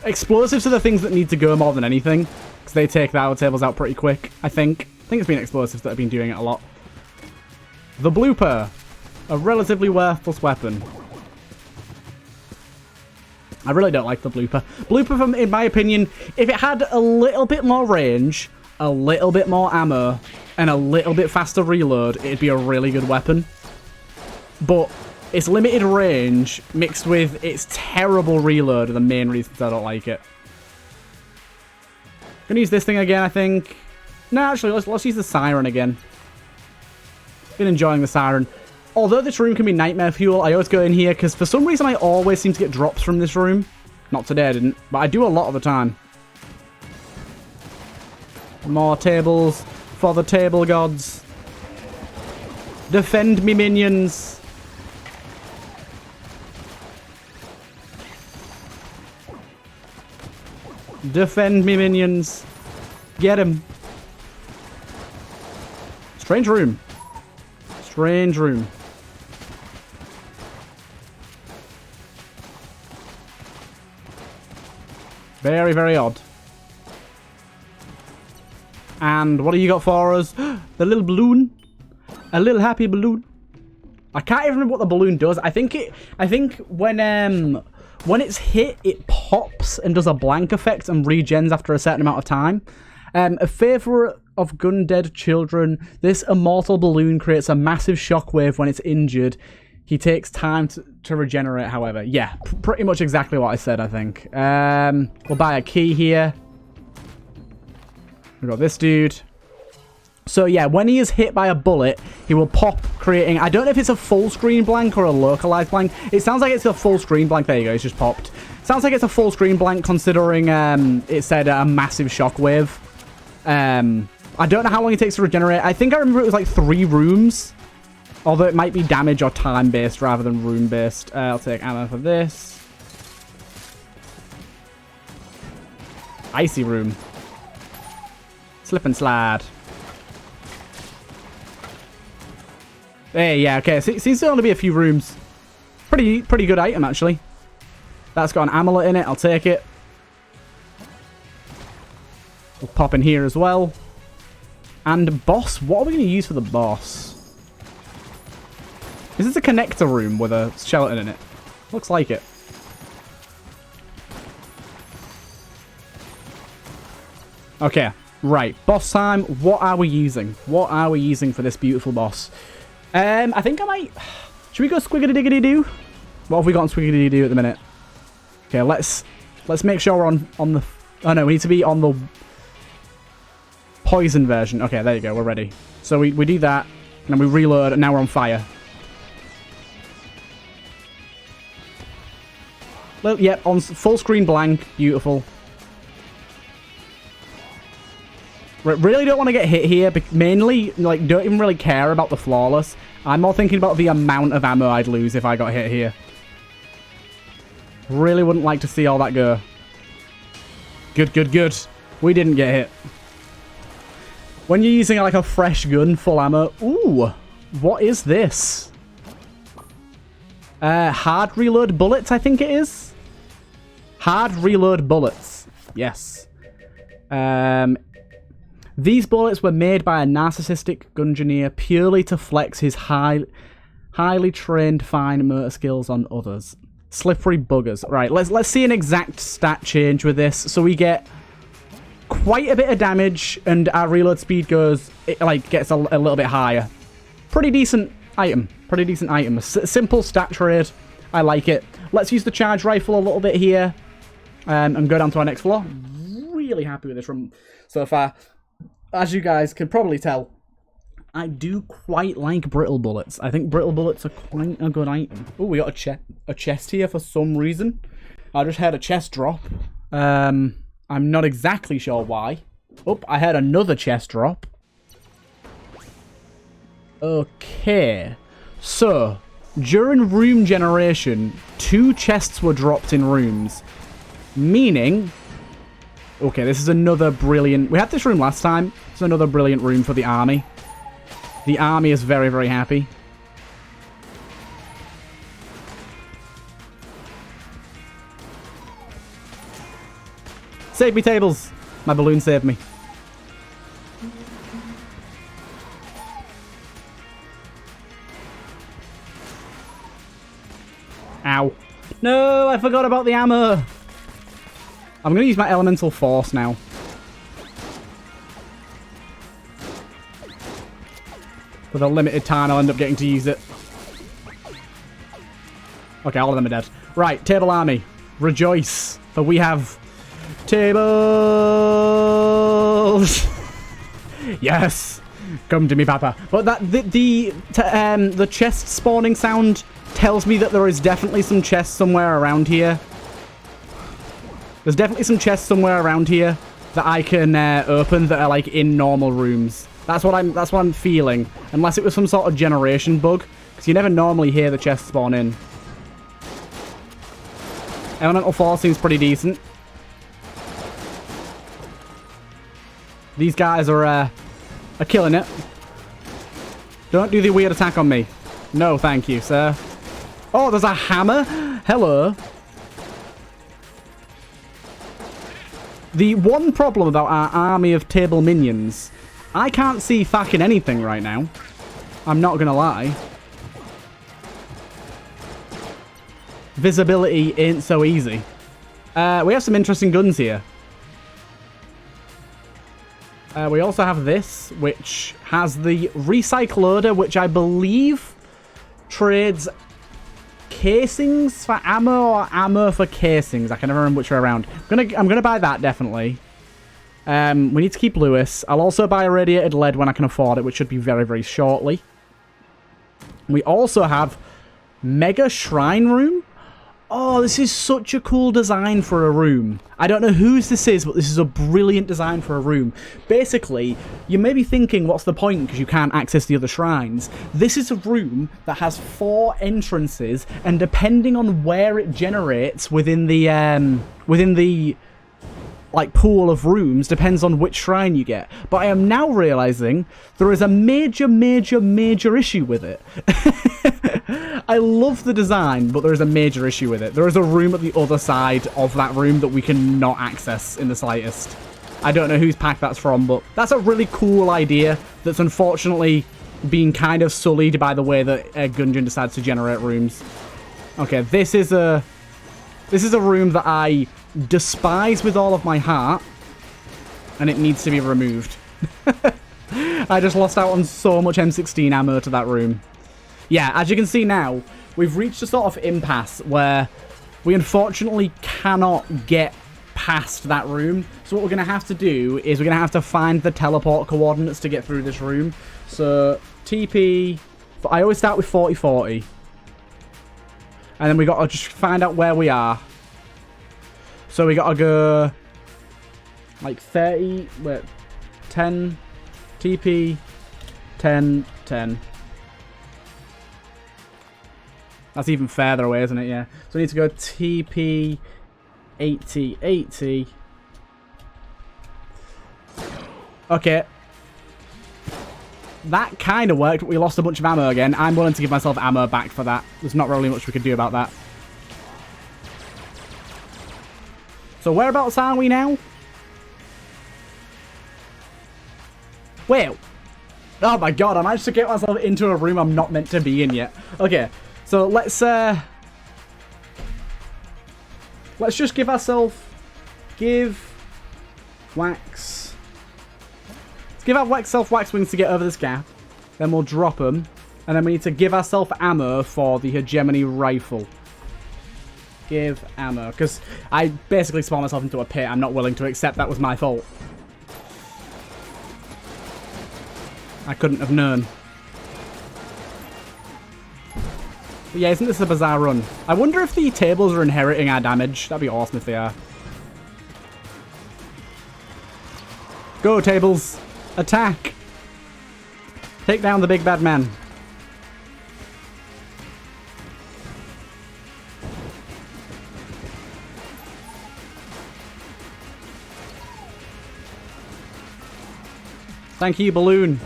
Explosives are the things that need to go more than anything. Because they take the tables out pretty quick, I think. I think it's been explosives that have been doing it a lot. The blooper. A relatively worthless weapon. I really don't like the blooper. Blooper, in my opinion, if it had a little bit more range, a little bit more ammo, and a little bit faster reload, it'd be a really good weapon. But its limited range mixed with its terrible reload are the main reasons I don't like it. Gonna use this thing again, I think. No, actually, let's use the siren again. Been enjoying the siren. Although this room can be nightmare fuel, I always go in here because for some reason I always seem to get drops from this room. Not today, I didn't, but I do a lot of the time. More tables for the table gods. Defend me, minions. Defend me, minions. Get him. Strange room. Strange room. Very, very odd. And what do you got for us? The little balloon. A little happy balloon. I can't even remember what the balloon does. I think when it's hit, it pops and does a blank effect and regens after a certain amount of time. A favourite of gun-dead children, this immortal balloon creates a massive shockwave when it's injured. He takes time to regenerate, however. Yeah, pretty much exactly what I said, I think. We'll buy a key here. We've got this dude. So yeah, when he is hit by a bullet, he will pop, creating... I don't know if it's a full screen blank or a localized blank. It sounds like it's a full screen blank. There you go, it's just popped. Sounds like it's a full screen blank considering it said a massive shockwave. I don't know how long it takes to regenerate. I think I remember it was like 3 rooms. Although it might be damage or time-based rather than room-based. I'll take ammo for this. Icy room. Slip and slide. Hey, yeah, okay. So it seems to only be a few rooms. Pretty good item, actually. That's got an amulet in it. I'll take it. We'll pop in here as well. And boss. What are we going to use for the boss? Is this a connector room with a skeleton in it? Looks like it. Okay, right. Boss time. What are we using? What are we using for this beautiful boss? I think I might... Should we go squiggity-diggity-doo? What have we got on squiggity-doo at the minute? Okay, let's make sure we're on the... Oh, no, we need to be on the poison version. Okay, there you go. We're ready. So we do that, and then we reload, and now we're on fire. Well, yep, on full screen blank. Beautiful. Really don't want to get hit here, but mainly, like, don't even really care about the flawless. I'm more thinking about the amount of ammo I'd lose if I got hit here. Really wouldn't like to see all that go. Good, good, good. We didn't get hit. When you're using, like, a fresh gun, full ammo... Ooh! What is this? Hard reload bullets, I think it is. Hard reload bullets. Yes. These bullets were made by a narcissistic gungeoneer purely to flex his highly trained fine motor skills on others. Slippery buggers. Right, let's see an exact stat change with this. So we get quite a bit of damage, and our reload speed goes, it like gets a little bit higher. Pretty decent item. Pretty decent item. A simple stat trade. I like it. Let's use the charge rifle a little bit here, and go down to our next floor. Really happy with this room so far. As you guys can probably tell, I do quite like brittle bullets. I think brittle bullets are quite a good item. Oh, we got a chest here for some reason. I just heard a chest drop. I'm not exactly sure why. Oh, I heard another chest drop. Okay. So, during room generation, 2 chests were dropped in rooms. Meaning... Okay, this is another brilliant... We had this room last time. It's another brilliant room for the army. The army is very, very happy. Save me, tables! My balloon saved me. Ow. No, I forgot about the ammo! I'm going to use my elemental force now. For the limited time, I'll end up getting to use it. Okay, all of them are dead. Right, table army. Rejoice, for we have tables. Yes, come to me, Papa. But that the chest spawning sound tells me that there is definitely some chests somewhere around here. There's definitely some chests somewhere around here that I can open that are like in normal rooms. That's what I'm feeling. Unless it was some sort of generation bug, because you never normally hear the chests spawn in. Elemental Force seems pretty decent. These guys are killing it. Don't do the weird attack on me. No, thank you, sir. Oh, there's a hammer. Hello. The one problem about our army of table minions, I can't see fucking anything right now. I'm not gonna lie. Visibility ain't so easy. We have some interesting guns here. We also have this, which has the recycle loader, which I believe trades casings for ammo or ammo for casings. I can never remember which way around. I'm gonna buy that, definitely. We need to keep Lewis. I'll also buy irradiated lead when I can afford it, which should be very, very shortly. We also have Mega Shrine Room. Oh, this is such a cool design for a room. I don't know whose this is, but this is a brilliant design for a room. Basically, you may be thinking, what's the point, because you can't access the other shrines. This is a room that has 4 entrances, and depending on where it generates within the like pool of rooms, depends on which shrine you get. But I am now realizing there is a major, major, major issue with it. I love the design, but there is a major issue with it. There is a room at the other side of that room that we cannot access in the slightest. I don't know whose pack that's from, but that's a really cool idea that's unfortunately being kind of sullied by the way that Gungeon decides to generate rooms. Okay, this is a room that I despise with all of my heart, and it needs to be removed. I just lost out on so much M16 ammo to that room. Yeah, as you can see now, we've reached a sort of impasse where we unfortunately cannot get past that room. So what we're going to have to do is we're going to have to find the teleport coordinates to get through this room. So TP, I always start with 40-40. And then we got to just find out where we are. So we got to go like 30, wait, 10, TP, 10, 10. That's even further away, isn't it? Yeah. So we need to go TP, 80, 80. Okay. That kind of worked, but we lost a bunch of ammo again. I'm willing to give myself ammo back for that. There's not really much we could do about that. So whereabouts are we now? Wait. Oh my god, I managed to get myself into a room I'm not meant to be in yet. Okay. So let's just give ourselves, Wax. Let's give ourselves wax wings to get over this gap. Then we'll drop them. And then we need to give ourselves ammo for the hegemony rifle. Give ammo. Because I basically spawned myself into a pit. I'm not willing to accept that was my fault. I couldn't have known. But yeah, isn't this a bizarre run? I wonder if the tables are inheriting our damage. That'd be awesome if they are. Go, tables. Attack. Take down the big bad man. Thank you, balloon.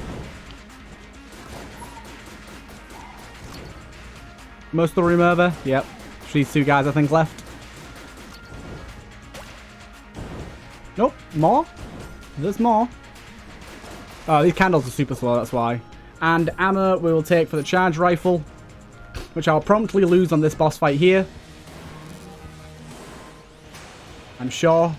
Most of the room over? Yep. These two guys, I think, left. Nope. More? There's more. Oh, these candles are super slow, that's why. And ammo we will take for the charge rifle, which I'll promptly lose on this boss fight here. I'm sure.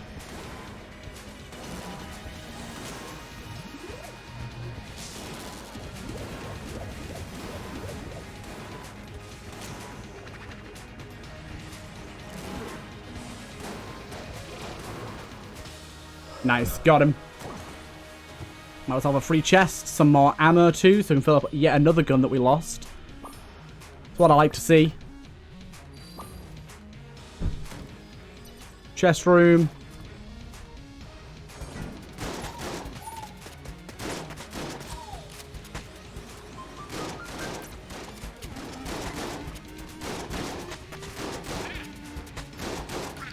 Nice, got him. Might as well have a free chest, some more ammo too, so we can fill up yet another gun that we lost. That's what I like to see. Chest room.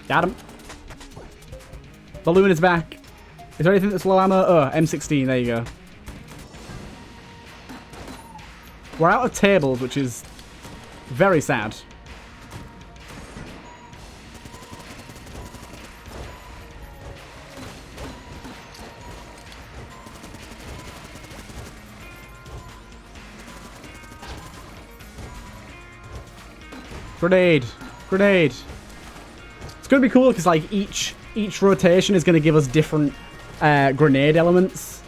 Got him. Balloon is back. Is there anything that's low ammo? Oh, M16, there you go. We're out of tables, which is very sad. Grenade. Grenade. It's going to be cool because like each rotation is going to give us different grenade elements.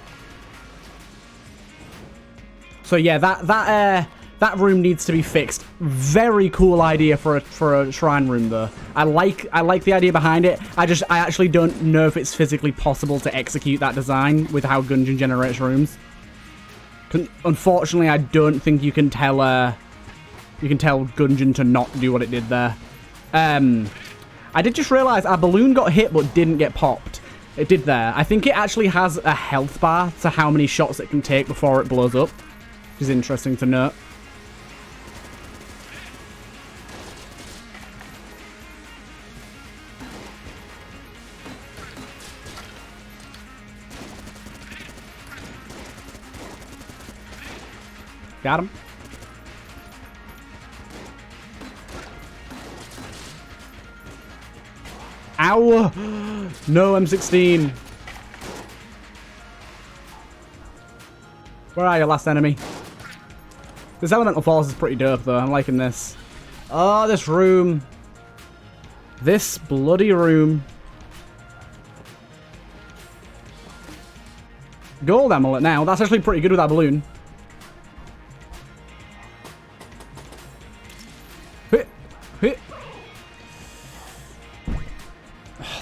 So yeah, that room needs to be fixed. Very cool idea for a shrine room though. I like the idea behind it. I actually don't know if it's physically possible to execute that design with how Gungeon generates rooms. Unfortunately, I don't think you can tell Gungeon to not do what it did there. I did just realize our balloon got hit but didn't get popped. It did there. I think it actually has a health bar to how many shots it can take before it blows up, which is interesting to note. Got him. Ow! No, M16. Where are you, last enemy? This elemental force is pretty dope, though. I'm liking this. Oh, this room. This bloody room. Gold amulet now. That's actually pretty good with that balloon.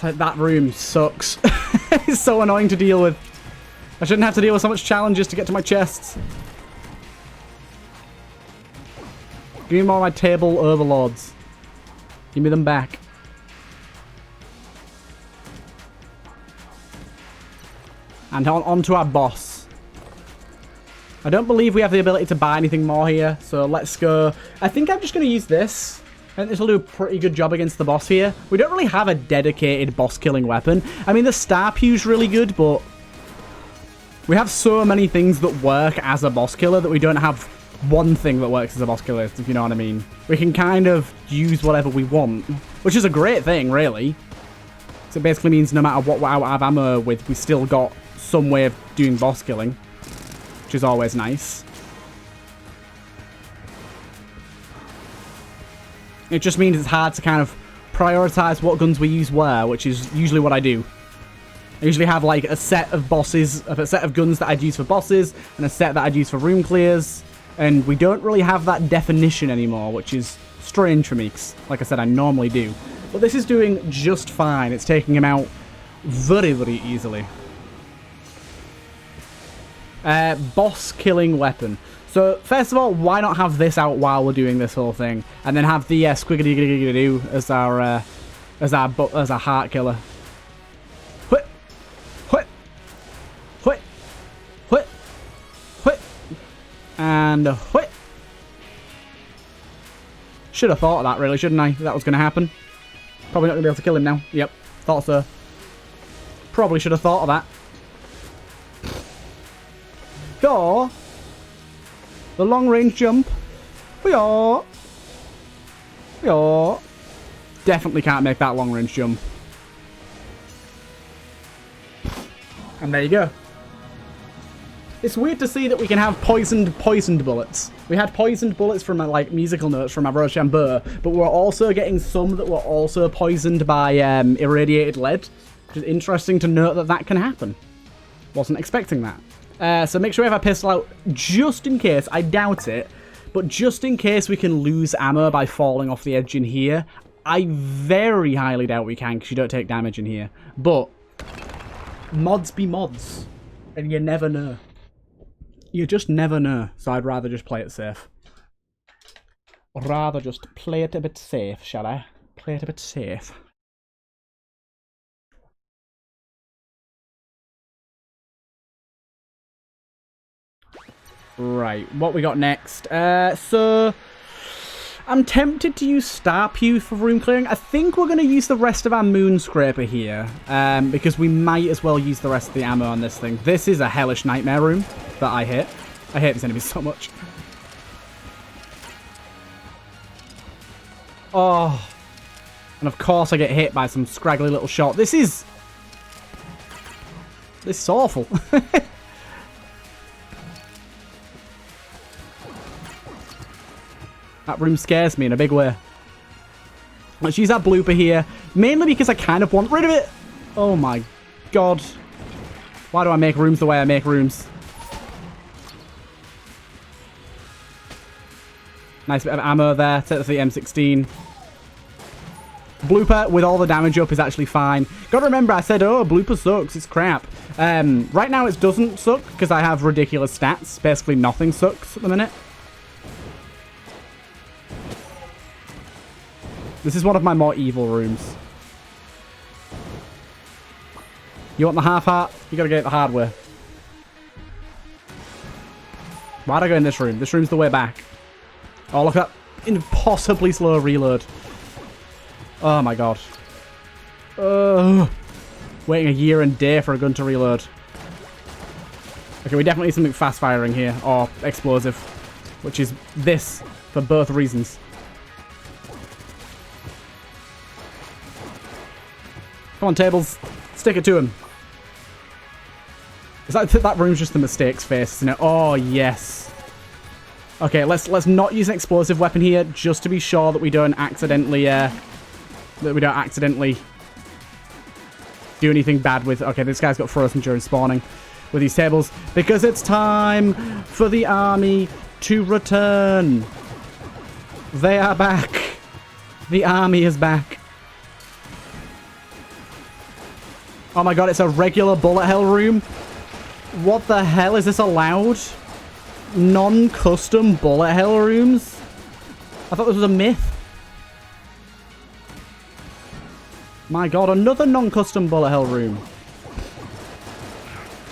That room sucks. It's so annoying to deal with. I shouldn't have to deal with so much challenges to get to my chests. Give me more of my table overlords. Give me them back. And on to our boss. I don't believe we have the ability to buy anything more here, so let's go. I think I'm just going to use this. I think this will do a pretty good job against the boss here. We don't really have a dedicated boss-killing weapon. I mean, the star pew's really good, but we have so many things that work as a boss killer that we don't have one thing that works as a boss killer, if you know what I mean. We can kind of use whatever we want, which is a great thing, really. So it basically means no matter what we're out of ammo with, we still got some way of doing boss killing, which is always nice. It just means it's hard to kind of prioritize what guns we use where, which is usually what I do. I usually have like a set of bosses, a set of guns that I'd use for bosses, and a set that I'd use for room clears. And we don't really have that definition anymore, which is strange for me, because, like I said, I normally do. But this is doing just fine. It's taking him out very, very easily. Boss killing weapon. So, first of all, why not have this out while we're doing this whole thing? And then have the squiggity-giggity-doo as our heart killer. Whip! Whip! Whip! Whip! Whip! And whip! Should have thought of that, really, shouldn't I? That was going to happen. Probably not going to be able to kill him now. Yep, thought so. Probably should have thought of that. Or the long range jump. We are. Definitely can't make that long range jump. And there you go. It's weird to see that we can have poisoned bullets. We had poisoned bullets from like musical notes from our Rochambeau, but we're also getting some that were also poisoned by irradiated lead. Which is interesting to note that that can happen. Wasn't expecting that. So make sure we have our pistol out just in case. I doubt it, but just in case we can lose ammo by falling off the edge in here. I very highly doubt we can because you don't take damage in here. But mods be mods, and you never know. You just never know, so I'd rather just play it safe. Rather just play it a bit safe, shall I? Play it a bit safe. Right, what we got next? So I'm tempted to use Star Pew for room clearing. I think we're going to use the rest of our Moon Scraper here, because we might as well use the rest of the ammo on this thing. This is a hellish nightmare room that I hate. I hate these enemies so much. Oh. And of course I get hit by some scraggly little shot. This is awful. That room scares me in a big way. Let's use that blooper here. Mainly because I kind of want rid of it. Oh my god. Why do I make rooms the way I make rooms? Nice bit of ammo there. Set the M16. Blooper with all the damage up is actually fine. Gotta remember, I said, oh, blooper sucks. It's crap. Right now it doesn't suck because I have ridiculous stats. Basically nothing sucks at the minute. This is one of my more evil rooms. You want the half heart? You gotta get it the hard way. Why'd I go in this room? This room's the way back. Oh, look at that impossibly slow reload. Oh my god. Waiting a year and day for a gun to reload. Okay, we definitely need something fast firing here. Or explosive. Which is this, for both reasons. Come on, tables. Stick it to him. Is that room's just the mistakes face, isn't it? Oh, yes. Okay, let's not use an explosive weapon here, just to be sure that we don't accidentally do anything bad with... Okay, this guy's got frozen during spawning with these tables, because it's time for the army to return. They are back. The army is back. Oh my god, it's a regular bullet hell room. What the hell? Is this allowed? Non-custom bullet hell rooms? I thought this was a myth. My god, another non-custom bullet hell room.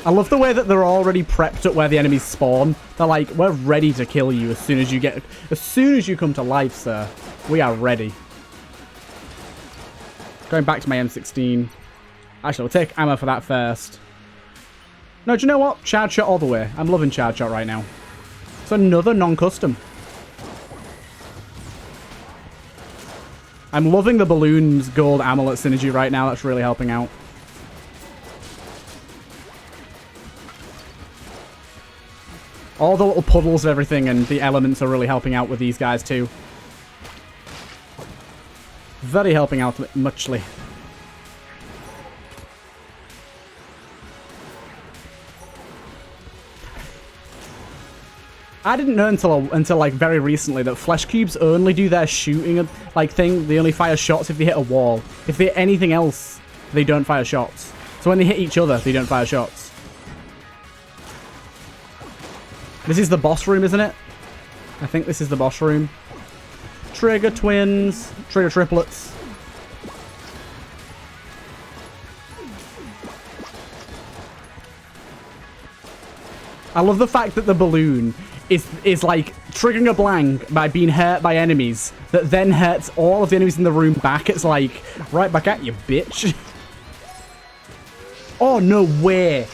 I love the way that they're already prepped at where the enemies spawn. They're like, we're ready to kill you as soon as you come to life, sir. We are ready. Going back to my M16. Actually, we'll take ammo for that first. No, do you know what? Charge shot all the way. I'm loving charge shot right now. It's another non-custom. I'm loving the balloons gold amulet synergy right now. That's really helping out. All the little puddles and everything and the elements are really helping out with these guys too. Very helping out muchly. I didn't know until like very recently that flesh cubes only do their shooting like thing. They only fire shots if they hit a wall. If they hit anything else, they don't fire shots. So when they hit each other, they don't fire shots. This is the boss room, isn't it? I think this is the boss room. Trigger twins, trigger triplets. I love the fact that the balloon is like triggering a blank by being hurt by enemies that then hurts all of the enemies in the room back. It's like, right back at you, bitch. Oh, no way.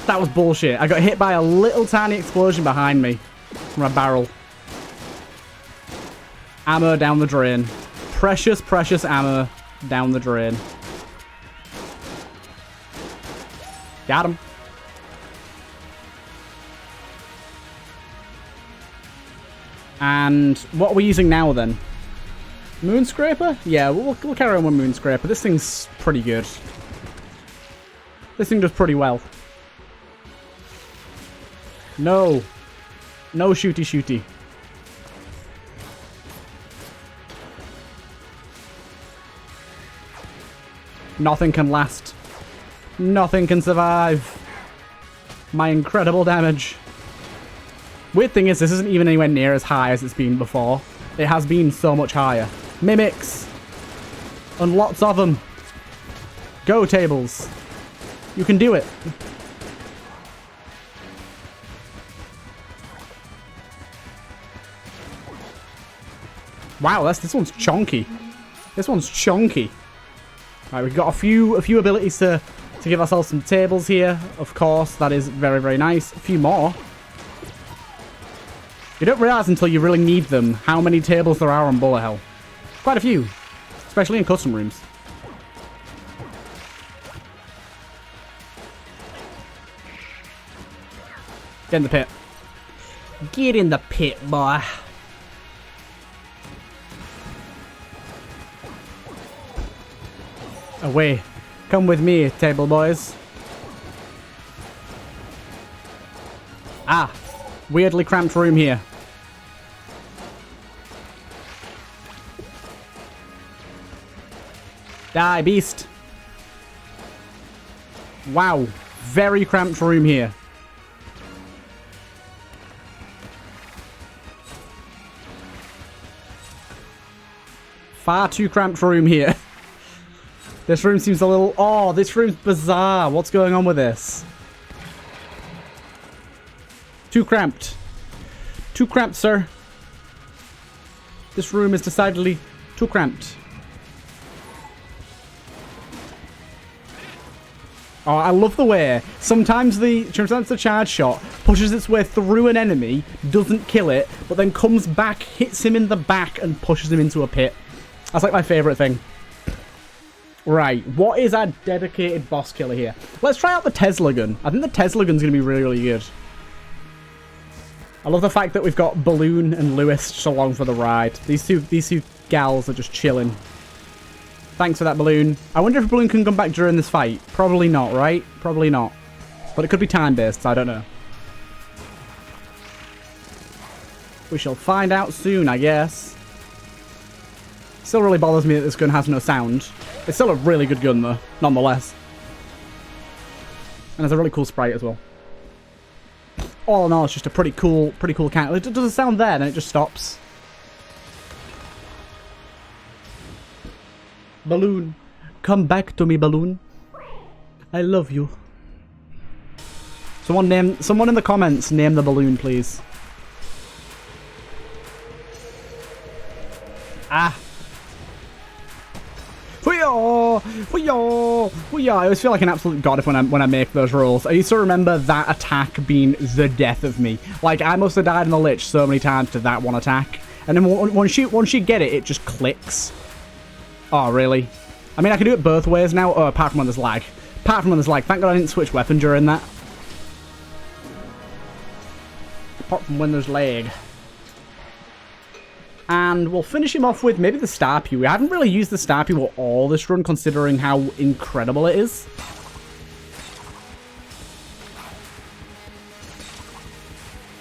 That was bullshit. I got hit by a little tiny explosion behind me from a barrel. Ammo down the drain. Precious, precious ammo down the drain. Got him. And what are we using now then? Moonscraper? Yeah, we'll carry on with Moonscraper. This thing's pretty good. This thing does pretty well. No. No shooty shooty. Nothing can last. Nothing can survive my incredible damage. Weird thing is, this isn't even anywhere near as high as it's been before. It has been so much higher. Mimics. And lots of them. Go, tables. You can do it. Wow, this one's chonky. This one's chonky. Right, we've got a few abilities to give ourselves some tables here. Of course, that is very, very nice. A few more. You don't realize until you really need them how many tables there are on Bullet Hell. Quite a few. Especially in custom rooms. Get in the pit. Get in the pit, boy. Away. Come with me, table boys. Ah. Weirdly cramped room here. Die, beast. Wow. Very cramped room here. Far too cramped room here. This room seems a little... Oh, this room's bizarre. What's going on with this? Too cramped. Too cramped, sir. This room is decidedly too cramped. Oh, I love the way sometimes the charge shot pushes its way through an enemy, doesn't kill it, but then comes back, hits him in the back, and pushes him into a pit. That's like my favourite thing. Right, what is our dedicated boss killer here? Let's try out the Tesla gun. I think the Tesla gun's going to be really, really good. I love the fact that we've got Balloon and Lewis just along for the ride. These two gals are just chilling. Thanks for that, Balloon. I wonder if Balloon can come back during this fight. Probably not, right? Probably not. But it could be time-based, so I don't know. We shall find out soon, I guess. Still really bothers me that this gun has no sound. It's still a really good gun, though, nonetheless. And there's a really cool sprite as well. All in all, it's just a pretty cool counter. It does a sound there, and it just stops. Balloon. Come back to me, Balloon. I love you. Someone in the comments, name the balloon, please. Ah. I always feel like an absolute god when I make those rolls. I used to remember that attack being the death of me. Like, I must have died in the Lich so many times to that one attack. And then once you get it, it just clicks. Oh, really? I mean, I can do it both ways now. Oh, apart from when there's lag. Apart from when there's lag. Thank God I didn't switch weapon during that. Apart from when there's lag. And we'll finish him off with maybe the Star Pew. We haven't really used the Star Pew at all this run, considering how incredible it is.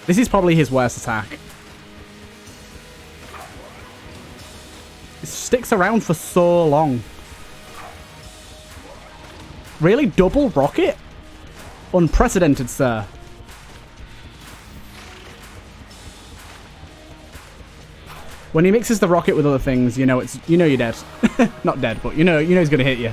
This is probably his worst attack. It sticks around for so long. Really? Double rocket? Unprecedented, sir. When he mixes the rocket with other things, you know you're dead. Not dead, but you know he's gonna hit you.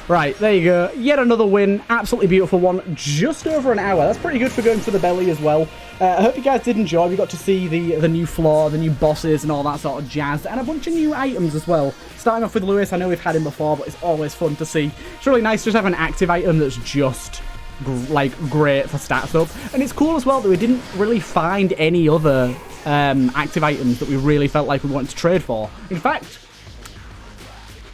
Right, there you go. Yet another win. Absolutely beautiful one. Just over an hour. That's pretty good for going for the belly as well. I hope you guys did enjoy. We got to see the new floor, the new bosses, and all that sort of jazz, and a bunch of new items as well. Starting off with Lewis, I know we've had him before, but it's always fun to see. It's really nice to just have an active item that's just great for stats up, and it's cool as well that we didn't really find any other active items that we really felt like we wanted to trade for. In fact,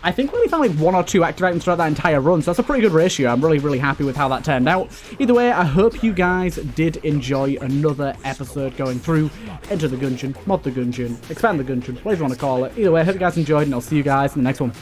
I think we only found like 1 or 2 active items throughout that entire run, so that's a pretty good ratio. I'm really happy with how that turned out. Either way, I hope you guys did enjoy another episode going through Enter the Gungeon, Mod the Gungeon, Expand the Gungeon, whatever you want to call it. Either way, I hope you guys enjoyed, and I'll see you guys in the next one.